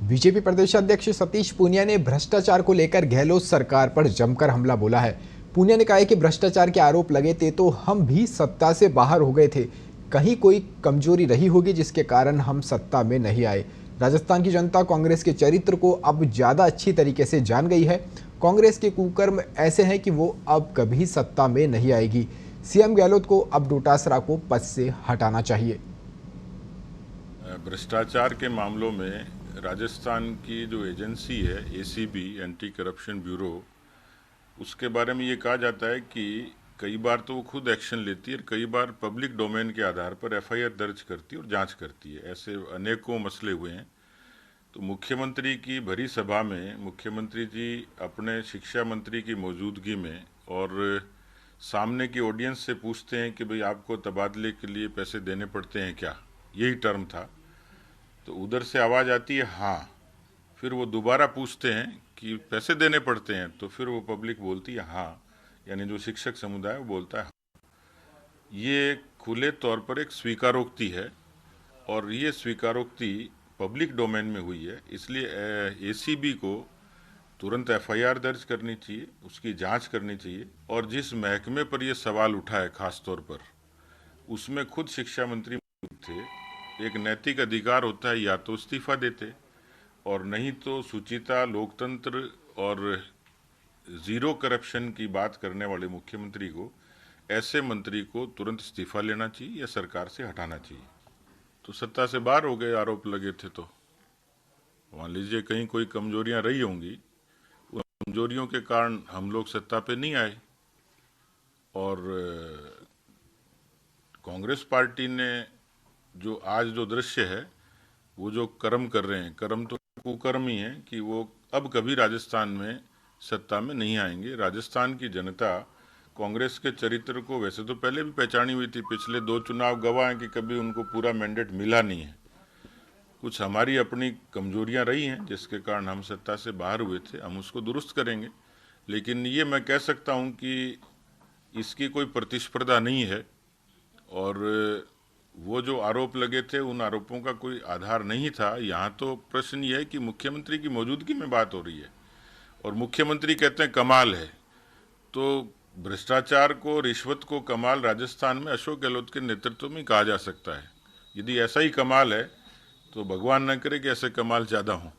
BJP प्रदेश अध्यक्ष सतीश पूनिया ने भ्रष्टाचार को लेकर गहलोत सरकार पर जमकर हमला बोला है। पूनिया ने कहा है कि भ्रष्टाचार के आरोप लगे थे तो हम भी सत्ता से बाहर हो गए थे। कहीं कोई कमजोरी रही होगी जिसके कारण हम सत्ता में नहीं आए। राजस्थान की जनता कांग्रेस के चरित्र को अब ज्यादा अच्छी तरीके से जान गई है। कांग्रेस के कुकर्म ऐसे हैं कि वो अब कभी सत्ता में नहीं आएगी। सीएम गहलोत को अब डोटासरा को पद से हटाना चाहिए। भ्रष्टाचार के मामलों में राजस्थान की जो एजेंसी है एसीबी, एंटी करप्शन ब्यूरो, उसके बारे में ये कहा जाता है कि कई बार तो वो खुद एक्शन लेती है और कई बार पब्लिक डोमेन के आधार पर एफआईआर दर्ज करती है और जांच करती है। ऐसे अनेकों मसले हुए हैं। तो मुख्यमंत्री की भरी सभा में मुख्यमंत्री जी अपने शिक्षा मंत्री की मौजूदगी में और सामने की ऑडियंस से पूछते हैं कि भाई आपको तबादले के लिए पैसे देने पड़ते हैं क्या, यही टर्म था। तो उधर से आवाज़ आती है हाँ। फिर वो दोबारा पूछते हैं कि पैसे देने पड़ते हैं, तो फिर वो पब्लिक बोलती है हाँ, यानी जो शिक्षक समुदाय वो बोलता है हाँ। ये खुले तौर पर एक स्वीकारोक्ति है और ये स्वीकारोक्ति पब्लिक डोमेन में हुई है, इसलिए एसीबी को तुरंत एफआईआर दर्ज करनी चाहिए, उसकी जांच करनी चाहिए। और जिस महकमे पर यह सवाल उठा है खास तौर पर, उसमें खुद शिक्षा मंत्री मौजूद थे। एक नैतिक अधिकार होता है, या तो इस्तीफा देते और नहीं तो सुचिता, लोकतंत्र और जीरो करप्शन की बात करने वाले मुख्यमंत्री को, ऐसे मंत्री को तुरंत इस्तीफा लेना चाहिए या सरकार से हटाना चाहिए। तो सत्ता से बाहर हो गए, आरोप लगे थे तो मान लीजिए कहीं कोई कमजोरियां रही होंगी, उन कमजोरियों के कारण हम लोग सत्ता पे नहीं आए। और कांग्रेस पार्टी ने जो आज जो दृश्य है, वो जो कर्म कर रहे हैं, कर्म तो कुकर्म ही है कि वो अब कभी राजस्थान में सत्ता में नहीं आएंगे। राजस्थान की जनता कांग्रेस के चरित्र को वैसे तो पहले भी पहचानी हुई थी, पिछले 2 चुनाव गवाह हैं कि कभी उनको पूरा मैंडेट मिला नहीं है। कुछ हमारी अपनी कमजोरियां रही हैं जिसके कारण हम सत्ता से बाहर हुए थे, हम उसको दुरुस्त करेंगे। लेकिन ये मैं कह सकता हूं कि इसकी कोई प्रतिस्पर्धा नहीं है और वो जो आरोप लगे थे उन आरोपों का कोई आधार नहीं था। यहाँ तो प्रश्न ये है कि मुख्यमंत्री की मौजूदगी में बात हो रही है और मुख्यमंत्री कहते हैं कमाल है। तो भ्रष्टाचार को, रिश्वत को कमाल राजस्थान में अशोक गहलोत के नेतृत्व में कहा जा सकता है। यदि ऐसा ही कमाल है तो भगवान न करे कि ऐसे कमाल ज़्यादा हों।